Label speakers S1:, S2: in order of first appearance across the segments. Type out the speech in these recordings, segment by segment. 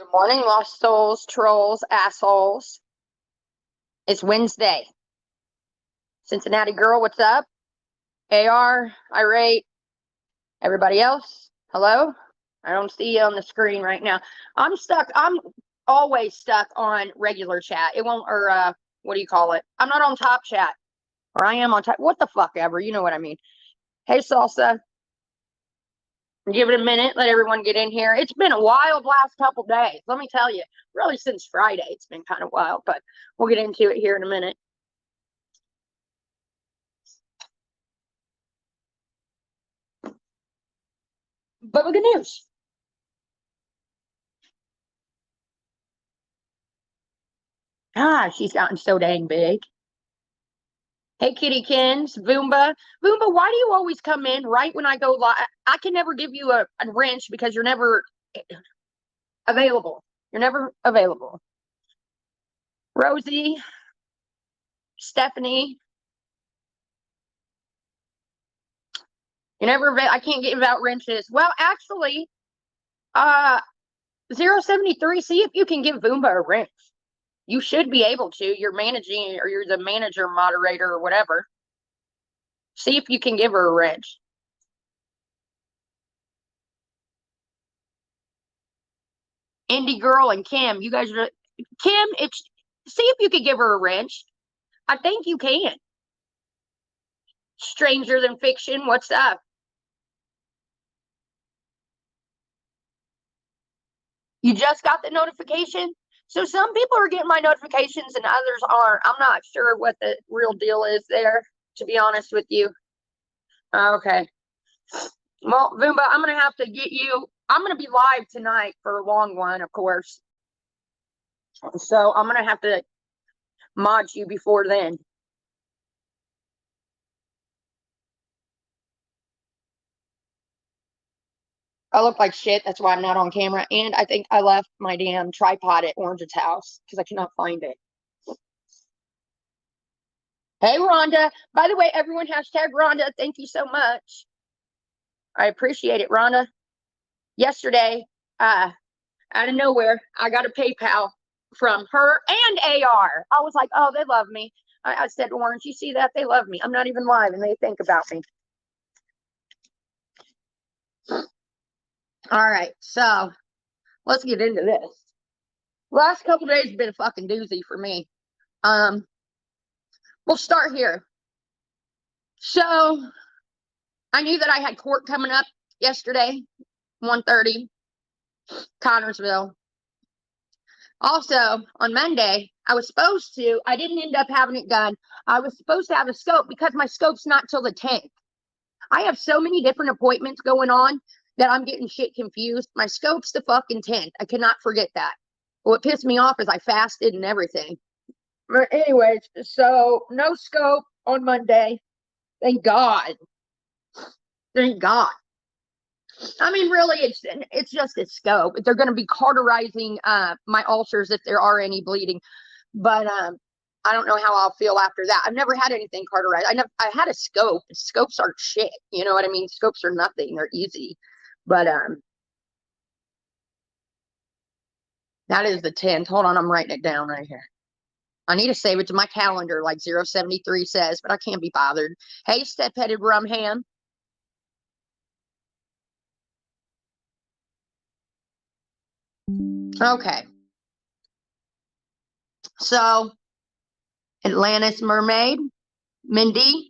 S1: Good morning, lost souls, trolls, assholes. It's Wednesday. Cincinnati girl, what's up? AR, irate. Everybody else, hello? I don't see you on the screen right now. I'm stuck. I'm always stuck on regular chat. It won't, or what do you call it? I'm not on top chat. Or I am on top. What the fuck ever. You know what I mean. Hey, Salsa. Give it a minute. Let everyone get in here. It's been a wild last couple days. Let me tell you. Really, since Friday, it's been kind of wild. But we'll get into it here in a minute. But good news. Ah, she's gotten so dang big. Hey, Kittykins, Voomba. Voomba, why do you always come in right when I go live? I can never give you a wrench because you're never available. You're never available. Rosie, Stephanie. You never, I can't give out wrenches. Well, actually, 073, see if you can give Voomba a wrench. You should be able to. You're managing, or you're the manager, moderator, or whatever. See if you can give her a wrench. Indie Girl and Kim, you guys are, Kim, it's, see if you could give her a wrench. I think you can. Stranger Than Fiction, what's up? You just got the notification? So some people are getting my notifications and others aren't. I'm not sure what the real deal is there, to be honest with you. Okay. Well, Voomba, I'm going to have to get you. I'm going to be live tonight for a long one, of course. So I'm going to have to mod you before then. I look like shit. That's why I'm not on camera. And I think I left my damn tripod at Orange's house because I cannot find it. Hey, Rhonda. By the way, everyone, hashtag Rhonda. Thank you so much. I appreciate it, Rhonda. Yesterday, out of nowhere, I got a PayPal from her and AR. I was like, oh, they love me. I said, Orange, you see that? They love me. I'm not even live, and they think about me. All right, so let's get into this. Last couple days have been a fucking doozy for me. We'll start here. So I knew that I had court coming up yesterday, 1:30, Connorsville. Also, on Monday, I didn't end up having it done. I was supposed to have a scope because my scope's not till the 10th. I have so many different appointments going on that I'm getting shit confused. My scope's the fucking 10th. I cannot forget that. What pissed me off is I fasted and everything. But anyways, so no scope on Monday. Thank God. Thank God. I mean, really, it's just a scope. They're going to be cauterizing my ulcers if there are any bleeding. But I don't know how I'll feel after that. I've never had anything cauterized. I had a scope. Scopes aren't shit. You know what I mean? Scopes are nothing. They're easy. But that is the 10th. Hold on, I'm writing it down right here. I need to save it to my calendar, like 073 says, but I can't be bothered. Hey, step-headed rumham. Okay. So, Atlantis Mermaid, Mindy.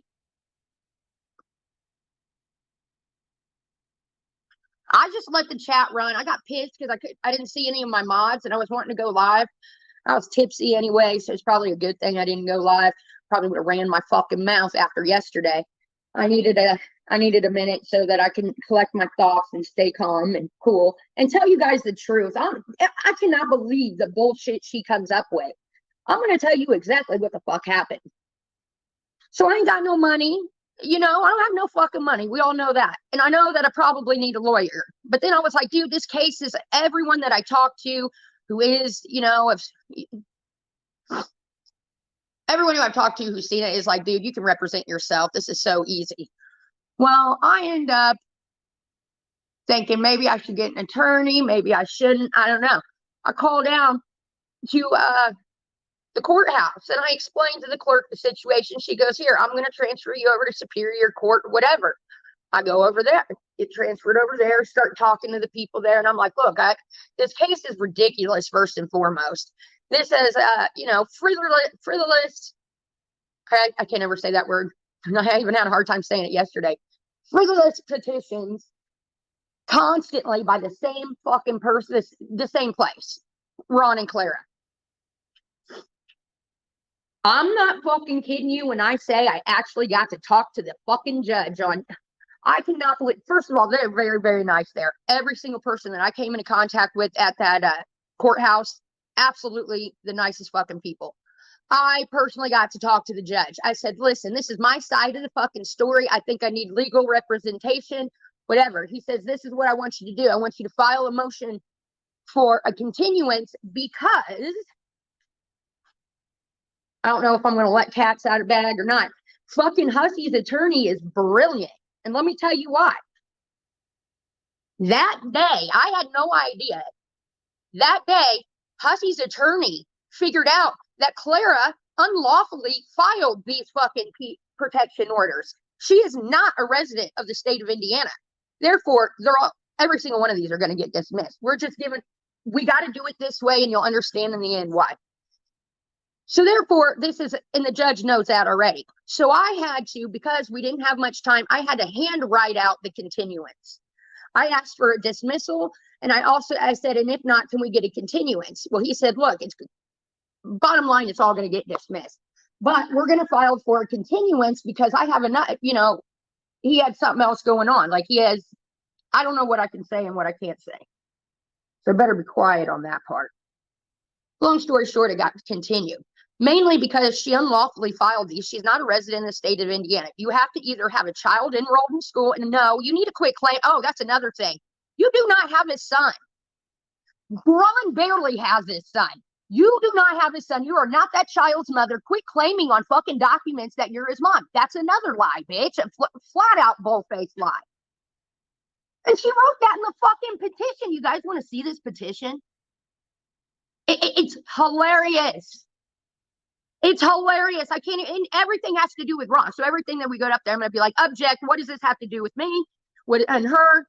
S1: I just let the chat run. I got pissed because I didn't see any of my mods and I was wanting to go live. I was tipsy anyway, so it's probably a good thing I didn't go live. Probably would have ran my fucking mouth after yesterday. I needed a minute so that I can collect my thoughts and stay calm and cool and tell you guys the truth. I cannot believe the bullshit she comes up with. I'm going to tell you exactly what the fuck happened. So I ain't got no money. You know, I don't have no fucking money. We all know that. And I know that I probably need a lawyer. But then I was like, dude, this case is everyone that I talk to who is, you know, everyone who I've talked to who's seen it is like, dude, you can represent yourself. This is so easy. Well, I end up thinking maybe I should get an attorney. Maybe I shouldn't. I don't know. I call down to the courthouse and I explained to the clerk the situation. She goes, here, I'm going to transfer you over to Superior Court, whatever. I go over there, get transferred over there, start talking to the people there. And I'm like, look, this case is ridiculous, first and foremost. This is, frivolous. I can't ever say that word. I even had a hard time saying it yesterday. Frivolous petitions constantly by the same fucking person, the same place, Ron and Clara. I'm not fucking kidding you when I say I actually got to talk to the fucking judge on. I cannot believe, first of all, they're very, very nice there. Every single person that I came into contact with at that courthouse, absolutely the nicest fucking people. I personally got to talk to the judge. I said, listen, this is my side of the fucking story. I think I need legal representation, whatever. He says, this is what I want you to do. I want you to file a motion for a continuance because I don't know if I'm going to let cats out of bag or not. Fucking Hussey's attorney is brilliant. And let me tell you why. That day, I had no idea. That day, Hussey's attorney figured out that Clara unlawfully filed these fucking protection orders. She is not a resident of the state of Indiana. Therefore, every single one of these are going to get dismissed. We got to do it this way, and you'll understand in the end why. So therefore, and the judge knows that already. So I had to, because we didn't have much time, I had to hand write out the continuance. I asked for a dismissal, and I said, and if not, can we get a continuance? Well, he said, look, bottom line, it's all going to get dismissed. But we're going to file for a continuance because I have enough, he had something else going on. Like I don't know what I can say and what I can't say. So I better be quiet on that part. Long story short, it got continued. Mainly because she unlawfully filed these. She's not a resident in the state of Indiana. You have to either have a child enrolled in school, and no, you need a quit claim. Oh, that's another thing. You do not have a son. Ron barely has his son. You do not have a son. You are not that child's mother. Quit claiming on fucking documents that you're his mom. That's another lie, bitch. A flat out bull-faced lie. And she wrote that in the fucking petition. You guys want to see this petition? It's hilarious. It's hilarious. I can't, and everything has to do with Ron. So everything that we go up there, I'm going to be like, object, what does this have to do with me? And her?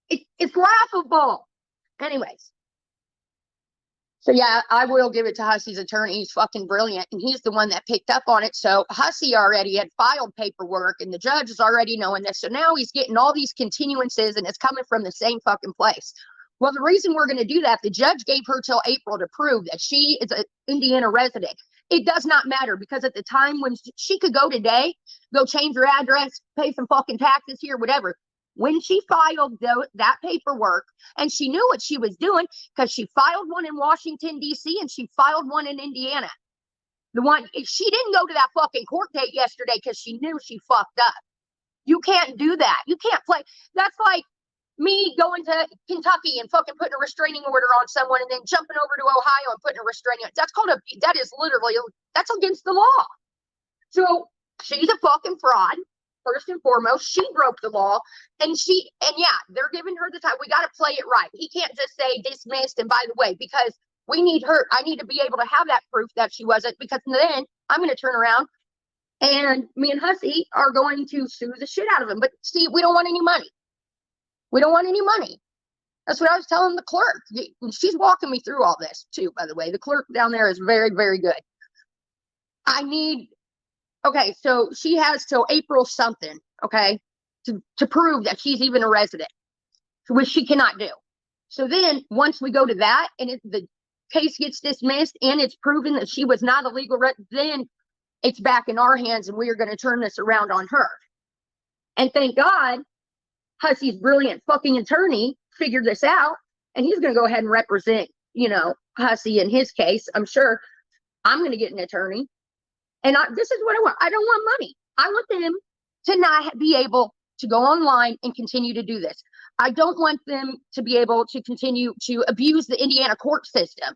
S1: It's laughable. Anyways. So yeah, I will give it to Hussey's attorney. He's fucking brilliant. And he's the one that picked up on it. So Hussey already had filed paperwork and the judge is already knowing this. So now he's getting all these continuances and it's coming from the same fucking place. Well, the reason we're going to do that, the judge gave her till April to prove that she is an Indiana resident. It does not matter because at the time when she could go today, go change her address, pay some fucking taxes here, whatever. When she filed that paperwork, and she knew what she was doing because she filed one in Washington, D.C., and she filed one in Indiana. She didn't go to that fucking court date yesterday because she knew she fucked up. You can't do that. You can't play. That's like me going to Kentucky and fucking putting a restraining order on someone and then jumping over to Ohio and putting a restraining order. That's against the law. So she's a fucking fraud. First and foremost, she broke the law, and yeah, they're giving her the time. We got to play it right. He can't just say dismissed. And by the way, because we need her, I need to be able to have that proof that she wasn't, because then I'm going to turn around and me and Hussey are going to sue the shit out of him. But see, we don't want any money. We don't want any money. That's what I was telling the clerk. She's walking me through all this too, by the way. The clerk down there is very, very good. Okay, so she has till April something, okay, to prove that she's even a resident, which she cannot do. So then once we go to that and the case gets dismissed and it's proven that she was not a legal resident, then it's back in our hands and we are going to turn this around on her. And thank God, Hussey's brilliant fucking attorney figured this out and he's going to go ahead and represent, Hussey in his case. I'm sure I'm going to get an attorney. And this is what I want. I don't want money. I want them to not be able to go online and continue to do this. I don't want them to be able to continue to abuse the Indiana court system.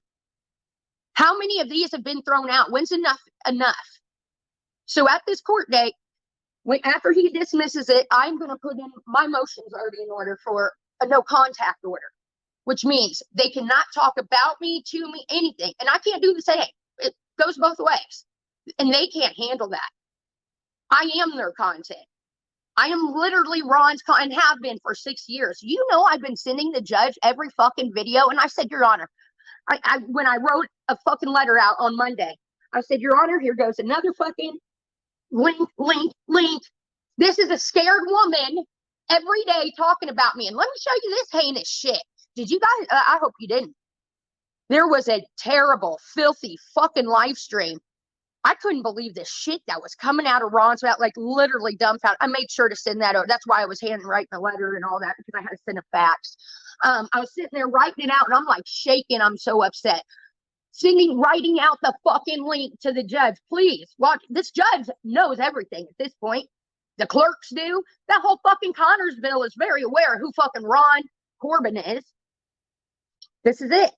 S1: How many of these have been thrown out? When's enough? So at this court date, after he dismisses it, I'm going to put in my motions already in order for a no contact order, which means they cannot talk about me, to me, anything. And I can't do the same. It goes both ways. And they can't handle that. I am their content. I am literally Ron's and have been for 6 years. You know, I've been sending the judge every fucking video. And I said, Your Honor, when I wrote a fucking letter out on Monday, I said, Your Honor, here goes another fucking link. This is a scared woman every day talking about me. And let me show you this heinous shit. Did you guys? I hope you didn't. There was a terrible, filthy fucking live stream. I couldn't believe this shit that was coming out of Ron's mouth, like literally dumbfounded. I made sure to send that over. That's why I was handwriting the letter and all that, because I had to send a fax. I was sitting there writing it out, and I'm like shaking. I'm so upset. Writing out the fucking link to the judge. Please, watch. This judge knows everything at this point. The clerks do. That whole fucking Connorsville is very aware of who fucking Ron Corbin is. This is it.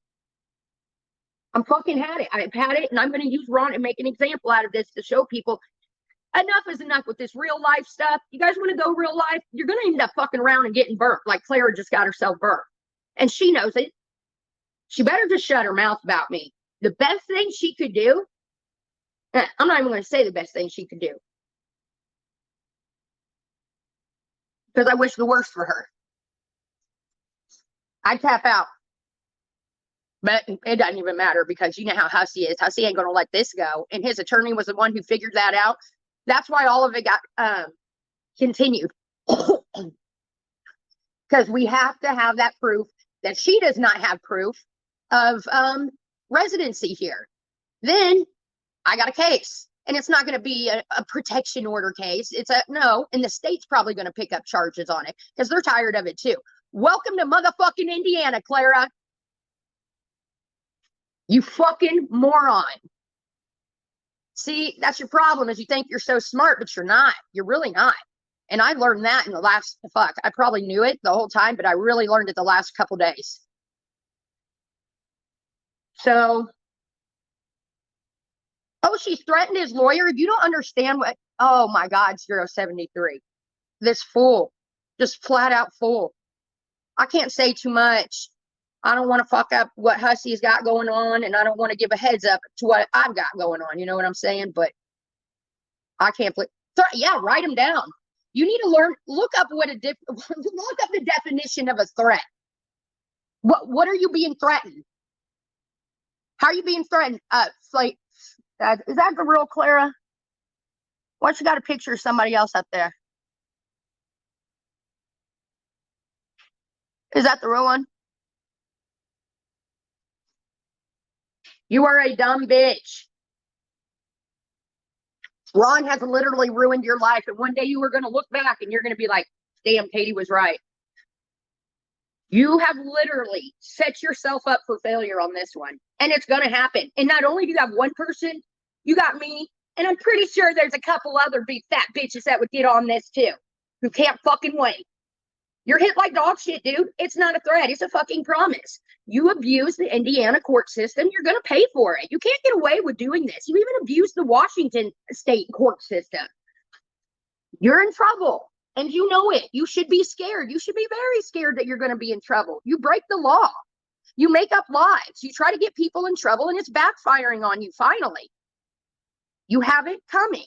S1: I'm fucking had it. I've had it, and I'm going to use Ron and make an example out of this to show people enough is enough with this real life stuff. You guys want to go real life? You're going to end up fucking around and getting burnt like Clara just got herself burnt. And she knows it. She better just shut her mouth about me. The best thing she could do, I'm not even going to say the best thing she could do, because I wish the worst for her. I'd tap out. But it doesn't even matter, because you know how Hussey is. Hussey ain't going to let this go. And his attorney was the one who figured that out. That's why all of it got continued. Because we have to have that proof that she does not have proof of residency here. Then I got a case. And it's not going to be a protection order case. No. And the state's probably going to pick up charges on it, because they're tired of it too. Welcome to motherfucking Indiana, Clara. You fucking moron. See, that's your problem, is you think you're so smart, but you're not. You're really not. And I learned that in the last, I probably knew it the whole time, but I really learned it the last couple days. So, oh, she threatened his lawyer. You don't understand what, oh my God, 073. This fool, just flat out fool. I can't say too much. I don't want to fuck up what Hussey's got going on, and I don't want to give a heads up to what I've got going on. You know what I'm saying? But I can't play. Yeah, write them down. You need to learn. Look up look up the definition of a threat. What are you being threatened? How are you being threatened? Like, is that the real Clara? Why you got a picture of somebody else up there? Is that the real one? You are a dumb bitch. Ron has literally ruined your life. And one day you are going to look back and you're going to be like, damn, Katie was right. You have literally set yourself up for failure on this one. And it's going to happen. And not only do you have one person, you got me. And I'm pretty sure there's a couple other big fat bitches that would get on this too, who can't fucking wait. You're hit like dog shit, dude. It's not a threat. It's a fucking promise. You abuse the Indiana court system, you're going to pay for it. You can't get away with doing this. You even abuse the Washington state court system. You're in trouble, and you know it. You should be scared. You should be very scared that you're going to be in trouble. You break the law. You make up lies. You try to get people in trouble, and it's backfiring on you finally. You have it coming.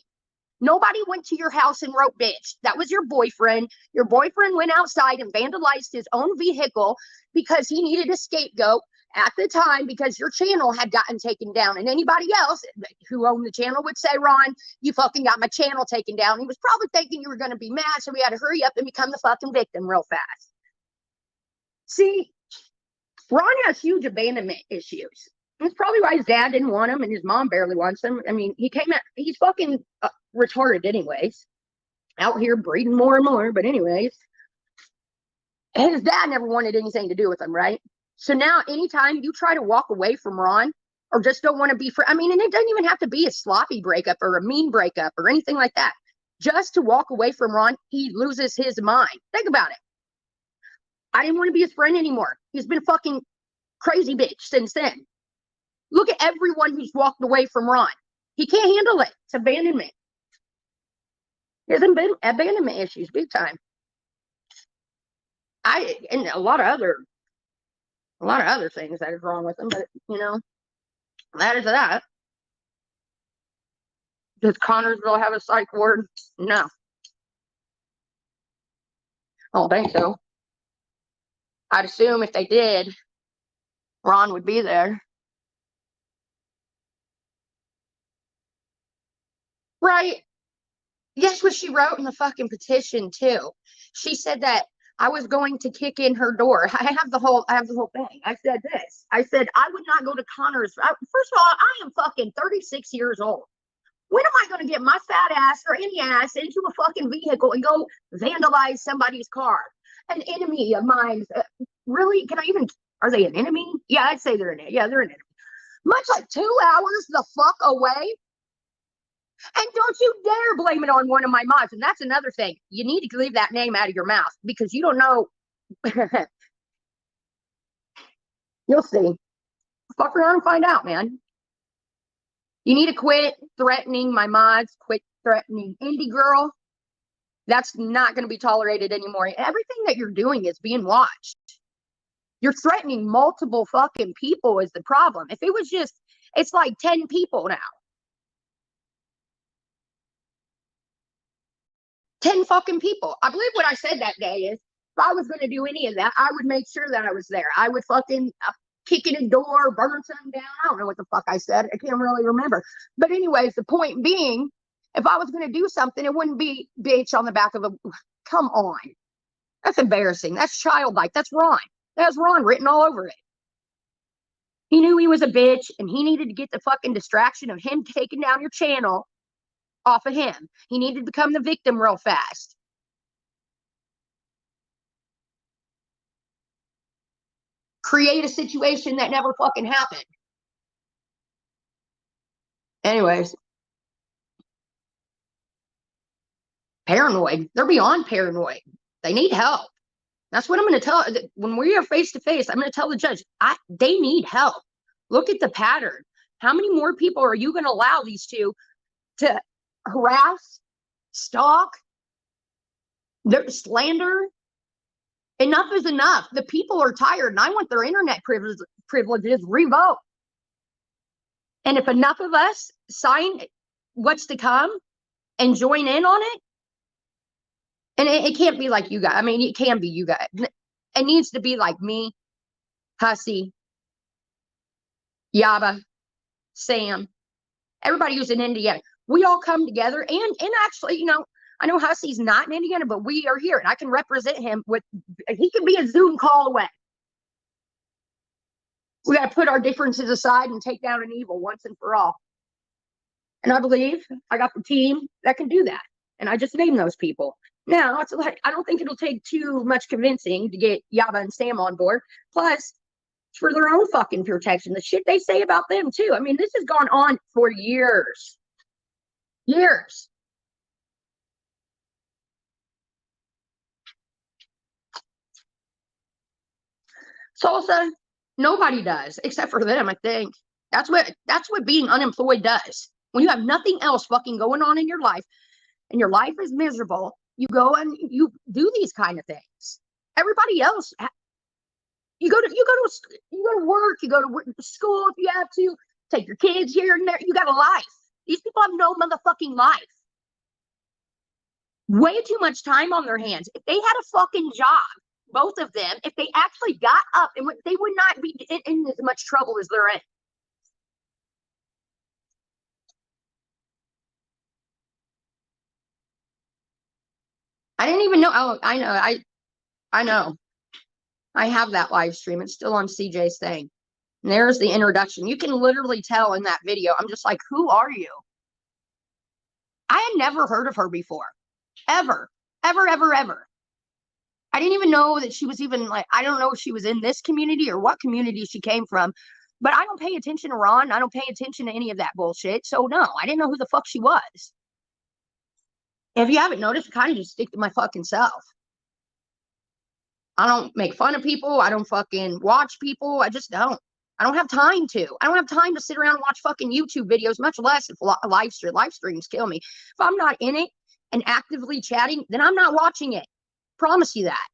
S1: Nobody went to your house and wrote bitch. That was your boyfriend. Your boyfriend went outside and vandalized his own vehicle because he needed a scapegoat at the time, because your channel had gotten taken down. And anybody else who owned the channel would say, Ron, you fucking got my channel taken down. He was probably thinking you were going to be mad, so we had to hurry up and become the fucking victim real fast. See, Ron has huge abandonment issues. That's probably why his dad didn't want him and his mom barely wants him. I mean, he's fucking retarded anyways. Out here breeding more and more, but anyways. His dad never wanted anything to do with him, right? So now anytime you try to walk away from Ron, or just don't want to be and it doesn't even have to be a sloppy breakup or a mean breakup or anything like that. Just to walk away from Ron, he loses his mind. Think about it. I didn't want to be his friend anymore. He's been fucking crazy bitch since then. Look at everyone who's walked away from Ron. He can't handle it. It's abandonment. There's been abandonment issues, big time. And a lot of other A lot of other things that is wrong with them, but that is that. Does Connorsville have a psych ward? No. I don't think so. I'd assume if they did, Ron would be there. Right. Guess what she wrote in the fucking petition too? She said that I was going to kick in her door. I have the whole thing. I said this. I said I would not go to Connors. First of all, I am fucking 36 years old. When am I going to get my fat ass or any ass into a fucking vehicle and go vandalize somebody's car? An enemy of mine. Really? Can I even? Are they an enemy? Yeah, I'd say they're an enemy. Yeah, they're an enemy. Much like 2 hours the fuck away. And don't you dare blame it on one of my mods. And that's another thing. You need to leave that name out of your mouth because you don't know. You'll see. Fuck around and find out, man. You need to quit threatening my mods. Quit threatening Indie Girl. That's not going to be tolerated anymore. Everything that you're doing is being watched. You're threatening multiple fucking people is the problem. If it was just, it's like 10 people now. 10 fucking people. I believe what I said that day is if I was going to do any of that, I would make sure that I was there. I would fucking kick in a door, burn something down. I don't know what the fuck I said. I can't really remember. But anyways, the point being, if I was going to do something, it wouldn't be bitch on the back of a, come on. That's embarrassing. That's childlike. That's Ron. That's Ron written all over it. He knew he was a bitch and he needed to get the fucking distraction of him taking down your channel off of him. He needed to become the victim real fast. Create a situation that never fucking happened. Anyways. Paranoid. They're beyond paranoid. They need help. That's what I'm going to tell. When we are face to face, I'm going to tell the judge, they need help. Look at the pattern. How many more people are you going to allow these two to harass, stalk, slander? Enough is enough. The people are tired, and I want their internet privileges revoked. And if enough of us sign what's to come and join in on it, and it can't be like you guys. I mean, it can be you guys. It needs to be like me, Hussy, Yaba, Sam, everybody who's in Indiana. We all come together, and actually, I know Hussy's not in Indiana, but we are here, and I can represent him he can be a Zoom call away. We got to put our differences aside and take down an evil once and for all. And I believe I got the team that can do that. And I just named those people. Now, it's like, I don't think it'll take too much convincing to get Yaba and Sam on board. Plus, it's for their own fucking protection. The shit they say about them, too. I mean, this has gone on for years. Years. Salsa, nobody does, except for them, I think. That's what being unemployed does. When you have nothing else fucking going on in your life, and your life is miserable, you go and you do these kind of things. Everybody else, you go to work, you go to school if you have to, take your kids here and there. You got a life. These people have no motherfucking life. Way too much time on their hands. If they had a fucking job, both of them, if they actually got up, and they would not be in as much trouble as they're in. I didn't even know. Oh, I know. I know. I have that live stream. It's still on CJ's thing. And there's the introduction. You can literally tell in that video. I'm just like, who are you? I had never heard of her before. Ever. Ever, ever, ever. I didn't even know that she was even like, I don't know if she was in this community or what community she came from. But I don't pay attention to Ron. I don't pay attention to any of that bullshit. So no, I didn't know who the fuck she was. If you haven't noticed, I kind of just stick to my fucking self. I don't make fun of people. I don't fucking watch people. I just don't. I don't have time to. I don't have time to sit around and watch fucking YouTube videos, much less if live streams kill me. If I'm not in it and actively chatting, then I'm not watching it. Promise you that.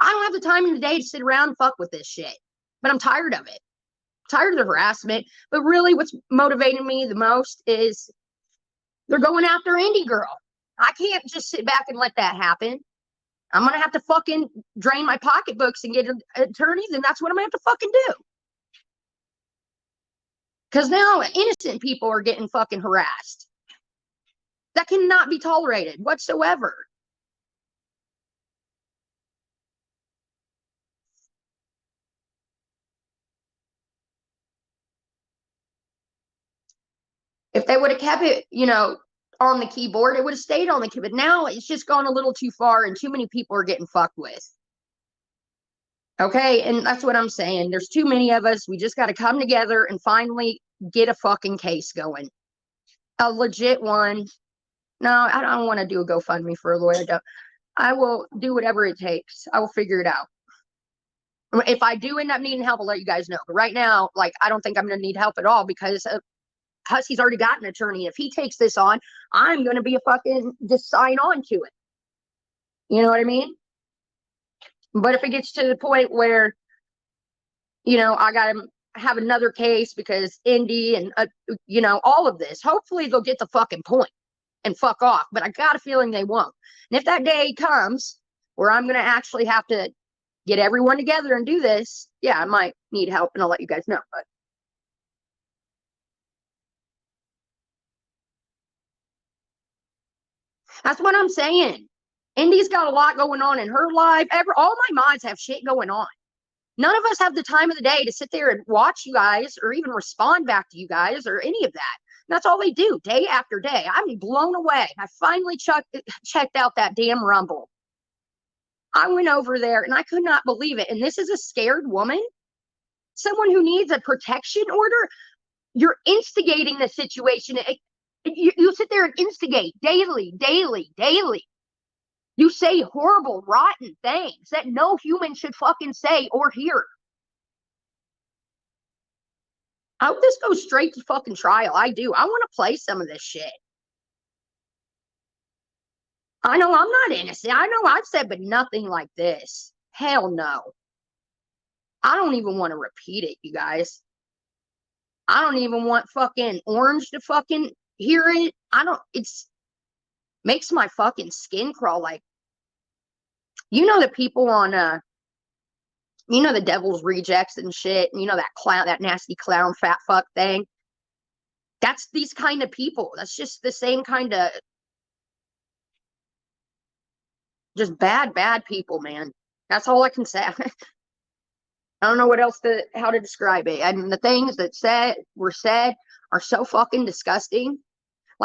S1: I don't have the time in the day to sit around and fuck with this shit. But I'm tired of it. I'm tired of the harassment. But really what's motivating me the most is they're going after indie girl. I can't just sit back and let that happen. I'm going to have to fucking drain my pocketbooks and get attorneys, and that's what I'm going to have to fucking do. Because now innocent people are getting fucking harassed. That cannot be tolerated whatsoever. If they would have kept it, on the keyboard, it would have stayed on the keyboard. But now it's just gone a little too far and too many people are getting fucked with. Okay, and that's what I'm saying. There's too many of us. We just got to come together and finally get a fucking case going. A legit one. No, I don't want to do a GoFundMe for a lawyer. I will do whatever it takes. I will figure it out. If I do end up needing help, I'll let you guys know. But right now, I don't think I'm going to need help at all because Husky's already got an attorney. If he takes this on, I'm going to be a fucking just sign on to it. You know what I mean? But if it gets to the point where, I got to have another case because Indy and, all of this, hopefully they'll get the fucking point and fuck off. But I got a feeling they won't. And if that day comes where I'm going to actually have to get everyone together and do this, yeah, I might need help and I'll let you guys know. But that's what I'm saying. Indy's got a lot going on in her life. All my mods have shit going on. None of us have the time of the day to sit there and watch you guys or even respond back to you guys or any of that. And that's all they do day after day. I'm blown away. I finally checked out that damn Rumble. I went over there and I could not believe it. And this is a scared woman, someone who needs a protection order. You're instigating the situation. You sit there and instigate daily. You say horrible, rotten things that no human should fucking say or hear. I hope this goes straight to fucking trial. I do. I want to play some of this shit. I know I'm not innocent. I know I've said, but nothing like this. Hell no. I don't even want to repeat it, you guys. I don't even want fucking Orange to fucking hear it. Makes my fucking skin crawl. The people on, the Devil's Rejects and shit, and that nasty clown fat fuck thing. That's these kind of people. That's just the same kind of just bad people, man. That's all I can say. I don't know how to describe it. And the things that were said are so fucking disgusting.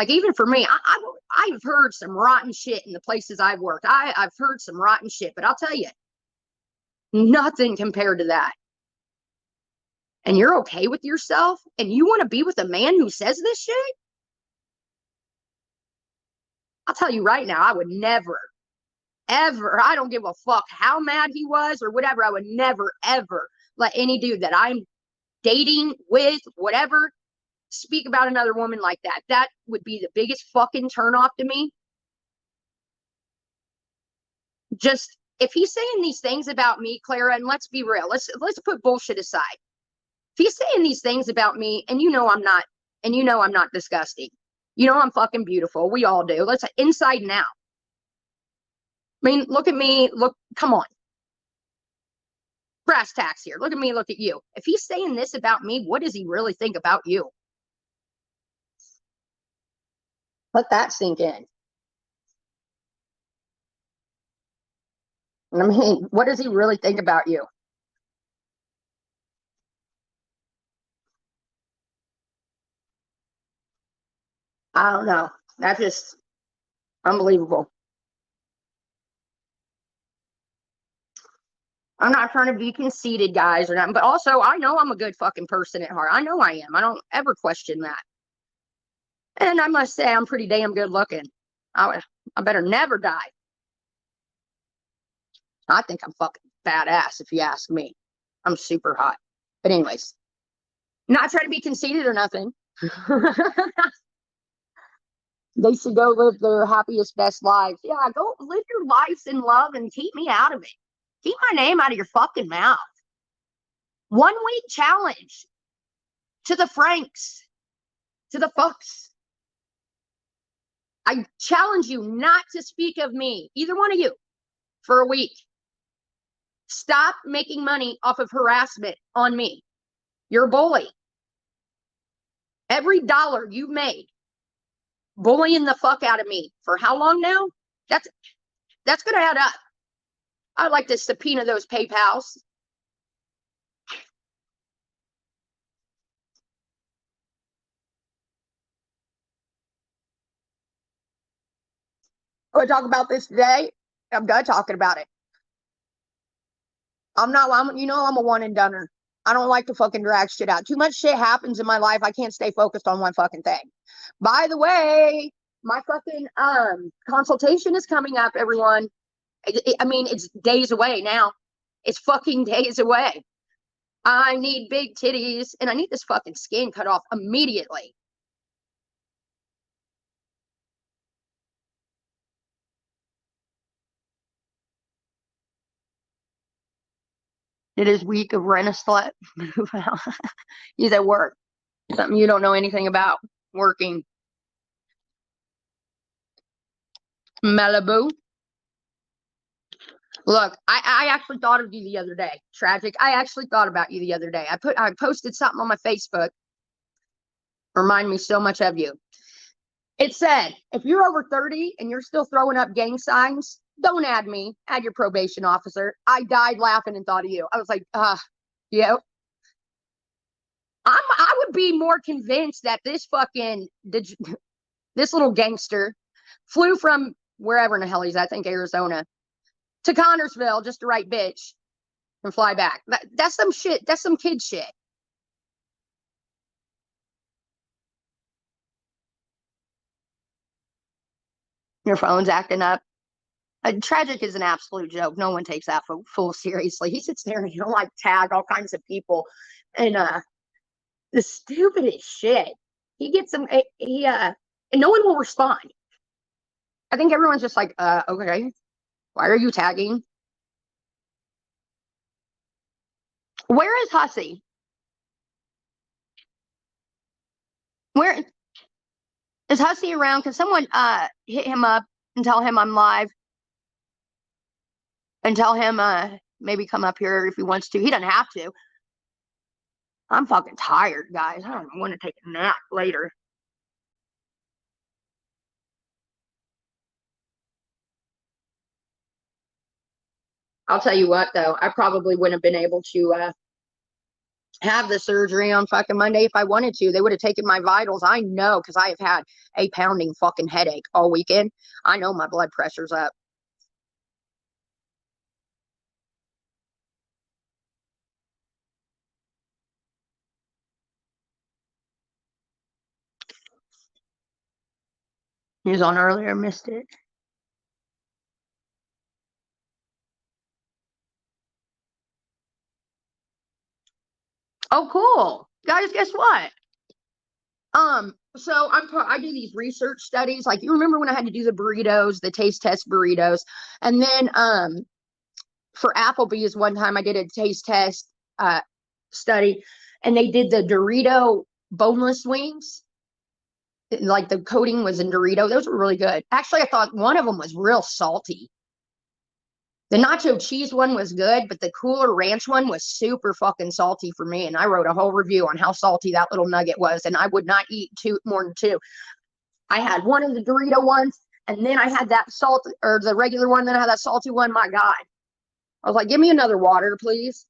S1: Even for me, I've heard some rotten shit in the places I've worked. I've heard some rotten shit, but I'll tell you, nothing compared to that. And you're okay with yourself, and you want to be with a man who says this shit? I'll tell you right now, I would never, ever, I don't give a fuck how mad he was or whatever, I would never, ever let any dude that I'm dating with, whatever, speak about another woman like that. That would be the biggest fucking turnoff to me. Just, if he's saying these things about me, Clara, and let's be real, let's put bullshit aside. If he's saying these things about me, and I'm not disgusting. I'm fucking beautiful. We all do. Let's inside and out. I mean, look at me. Come on. Brass tacks here. Look at me. Look at you. If he's saying this about me, what does he really think about you? Let that sink in. I mean, what does he really think about you? I don't know. That's just unbelievable. I'm not trying to be conceited, guys, or nothing, but also I know I'm a good fucking person at heart. I know I am. I don't ever question that. And I must say, I'm pretty damn good looking. I better never die. I think I'm fucking badass, if you ask me. I'm super hot. But anyways, not trying to be conceited or nothing. They should go live their happiest, best lives. Yeah, go live your lives in love and keep me out of it. Keep my name out of your fucking mouth. 1 week challenge to the Franks, to the fucks. I challenge you not to speak of me, either one of you, for a week. Stop making money off of harassment on me. You're a bully. Every dollar you made bullying the fuck out of me for how long now? That's gonna add up. I'd like to subpoena those PayPals. I want to talk about this today. I'm done talking about it. I'm a one and doneer. I don't like to fucking drag shit out. Too much shit happens in my life. I can't stay focused on one fucking thing. By the way, my fucking consultation is coming up, everyone. I mean, it's days away now. It's fucking days away. I need big titties and I need this fucking skin cut off immediately. It is week of rent a slut. Move out. He's at work. Something you don't know anything about. Working. Malibu. Look, I actually thought of you the other day. Tragic. I actually thought about you the other day. I posted something on my Facebook. Remind me so much of you. It said, if you're over 30 and you're still throwing up gang signs, don't add me. Add your probation officer. I died laughing and thought of you. I was like, yeah. I would be more convinced that this little gangster flew from wherever in the hell he's at, I think Arizona, to Connersville just to write bitch and fly back. That's some shit. That's some kid shit. Your phone's acting up. Tragic is an absolute joke. No one takes that full seriously. He sits there and he'll like tag all kinds of people and the stupidest shit. He gets them and no one will respond. I think everyone's just like, okay, why are you tagging? Where is Hussey? Where is Hussey around? Can someone hit him up and tell him I'm live? And tell him maybe come up here if he wants to. He doesn't have to. I'm fucking tired, guys. I don't want to take a nap later. I'll tell you what, though. I probably wouldn't have been able to have the surgery on fucking Monday if I wanted to. They would have taken my vitals. I know, because I have had a pounding fucking headache all weekend. I know my blood pressure's up. He was on earlier, missed it. Oh, cool. Guys, guess what? So I do these research studies. Like, you remember when I had to do the burritos, the taste test burritos, and then for Applebee's one time I did a taste test study, and they did the Dorito boneless wings. Like the coating was in Dorito. Those were really good. Actually, I thought one of them was real salty. The nacho cheese one was good, but the Cooler Ranch one was super fucking salty for me. And I wrote a whole review on how salty that little nugget was. And I would not eat more than two. I had one of the Dorito ones, and then I had that salt or the regular one. Then I had that salty one. My God. I was like, give me another water, please.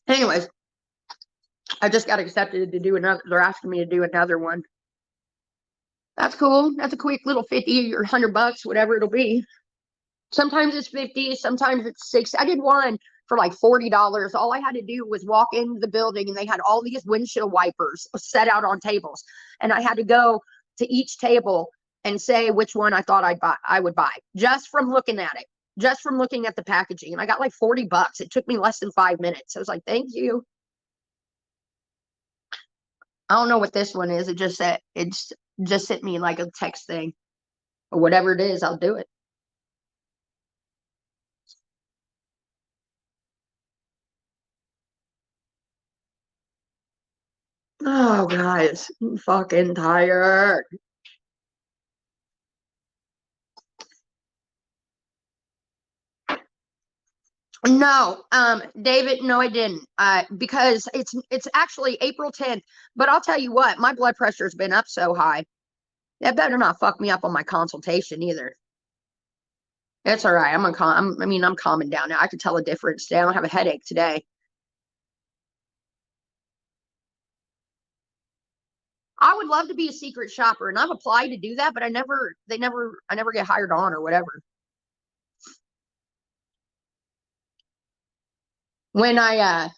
S1: Anyways, I just got accepted to do another. They're asking me to do another one. That's cool. That's a quick little 50 or $100, whatever it'll be. Sometimes it's 50, sometimes it's 60. I did one for like $40. All I had to do was walk into the building and they had all these windshield wipers set out on tables. And I had to go to each table and say which one I thought I would buy just from looking at it, just from looking at the packaging. And I got like $40. It took me less than 5 minutes. I was like, thank you. I don't know what this one is. It just said, it's just sent me like a text thing or whatever it is. I'll do it. Oh, guys, I'm fucking tired. No, David, no, I didn't. Because it's actually April 10th. But I'll tell you what, my blood pressure's been up so high. That better not fuck me up on my consultation either. It's all right. I'm calming down now. I can tell a difference today. I don't have a headache today. I would love to be a secret shopper, and I've applied to do that, but I never get hired on or whatever. When I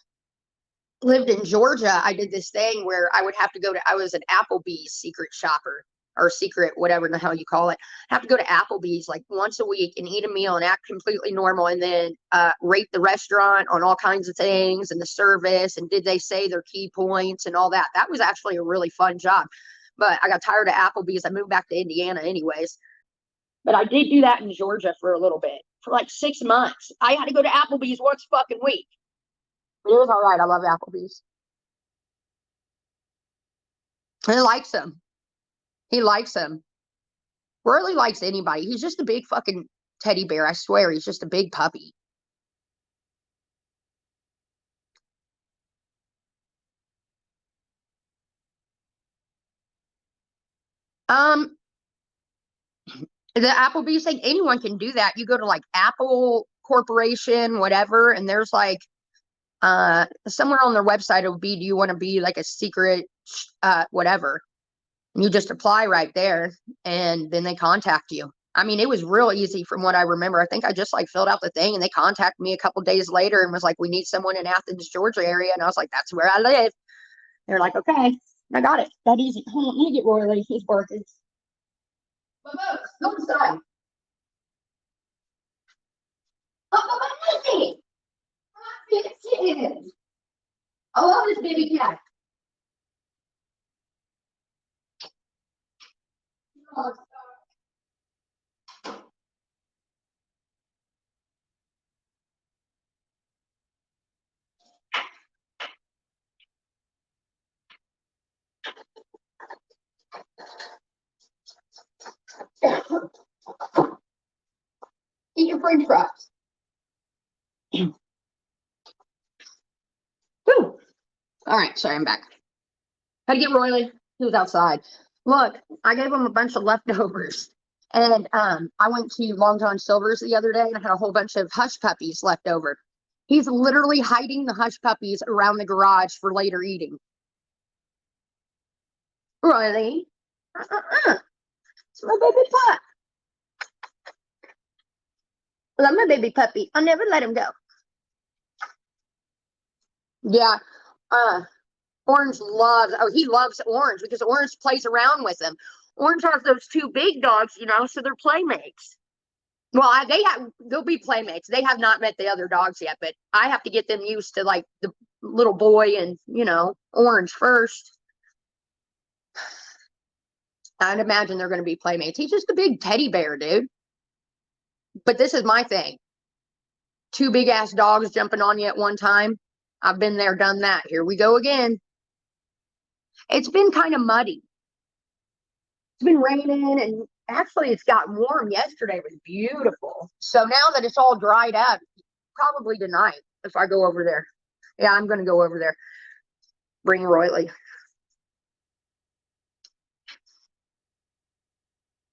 S1: lived in Georgia, I did this thing where I would have to I was an Applebee's secret shopper or secret, whatever the hell you call it. I have to go to Applebee's like once a week and eat a meal and act completely normal and then rate the restaurant on all kinds of things and the service and did they say their key points and all that. That was actually a really fun job. But I got tired of Applebee's. I moved back to Indiana anyways. But I did do that in Georgia for a little bit, for like 6 months. I had to go to Applebee's once fucking week. It was all right. I love Applebee's. He likes him. He likes him. Really likes anybody. He's just a big fucking teddy bear. I swear, he's just a big puppy. Um, the Applebee's thing, anyone can do that. You go to like Apple Corporation, whatever, and there's like somewhere on their website it will be, do you want to be like a secret whatever? And you just apply right there and then they contact you. I mean, it was real easy from what I remember. I think I just like filled out the thing and they contacted me a couple days later and was like, we need someone in Athens, Georgia area. And I was like, that's where I live. They're like, okay, I got it. That easy. Hold on, let me get Roy. He's barking. Go inside. Oh, I love this baby cat. Eat your french fries. Woo. All right, sorry, I'm back. How to get Royally? He was outside. Look, I gave him a bunch of leftovers. And I went to Long John Silver's the other day and I had a whole bunch of hush puppies left over. He's literally hiding the hush puppies around the garage for later eating. Riley, it's my baby pup. Love my baby puppy. I'll never let him go. Yeah. Orange loves, oh, he loves Orange because Orange plays around with him. Orange has those two big dogs, so they're playmates. Well, they'll be playmates. They have not met the other dogs yet, but I have to get them used to like the little boy and, Orange first. I'd imagine they're going to be playmates. He's just a big teddy bear, dude. But this is my thing. Two big ass dogs jumping on you at one time. I've been there, done that. Here we go again. It's been kind of muddy. It's been raining and actually it's got warm. Yesterday was beautiful. So now that it's all dried up, probably tonight if I go over there. Yeah, I'm going to go over there. Bring Royally.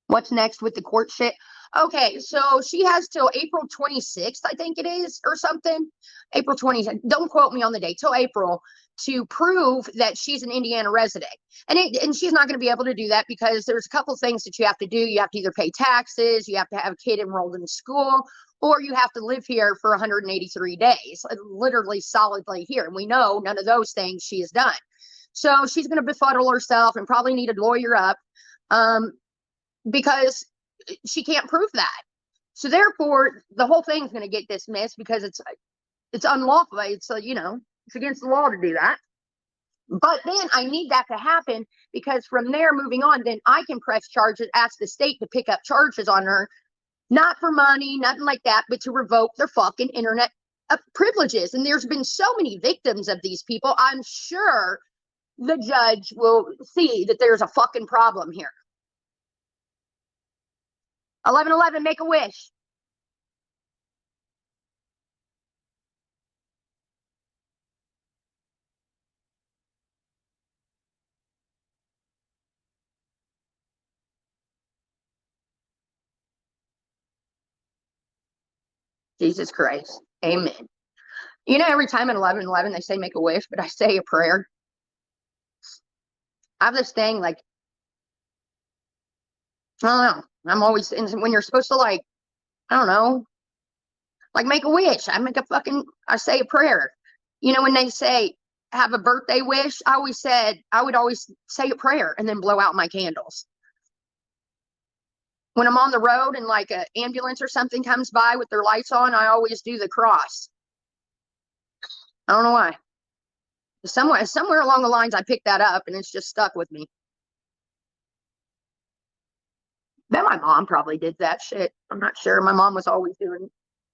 S1: What's next with the court shit? Okay, so she has till April 26th, I think it is, or something. April 20th. Don't quote me on the date. Till April to prove that she's an Indiana resident. And she's not going to be able to do that because there's a couple things that you have to do. You have to either pay taxes, you have to have a kid enrolled in school, or you have to live here for 183 days, literally solidly here. And we know none of those things she has done. So she's going to befuddle herself and probably need a lawyer up because she can't prove that. So therefore, the whole thing's going to get dismissed because it's unlawful. It's it's against the law to do that. But then I need that to happen because from there, moving on, then I can press charges, ask the state to pick up charges on her, not for money, nothing like that, but to revoke their fucking internet privileges. And there's been so many victims of these people. I'm sure the judge will see that there's a fucking problem here. 1111, make a wish. Jesus Christ. Amen. You know, every time at 11:11 they say make a wish, but I say a prayer. I have this thing like, I don't know. I'm always, when you're supposed to, like, I don't know, like make a wish. I say a prayer. You know, when they say have a birthday wish, I would always say a prayer and then blow out my candles. When I'm on the road and like an ambulance or something comes by with their lights on, I always do the cross. I don't know why. Somewhere along the lines, I picked that up and it's just stuck with me. Bet my mom probably did that shit. I'm not sure. My mom was always doing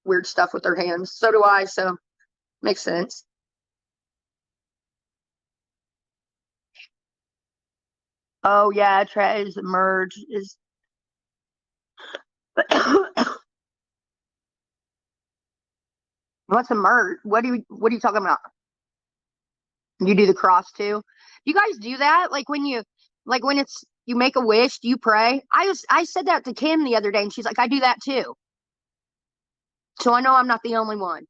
S1: weird stuff with her hands. So do I. So makes sense. Oh yeah, Trez merge is. What's a merge? What are you talking about? You do the cross too? You guys do that? Like when it's you make a wish, do you pray? I said that to Kim the other day and she's like, I do that too. So I know I'm not the only one.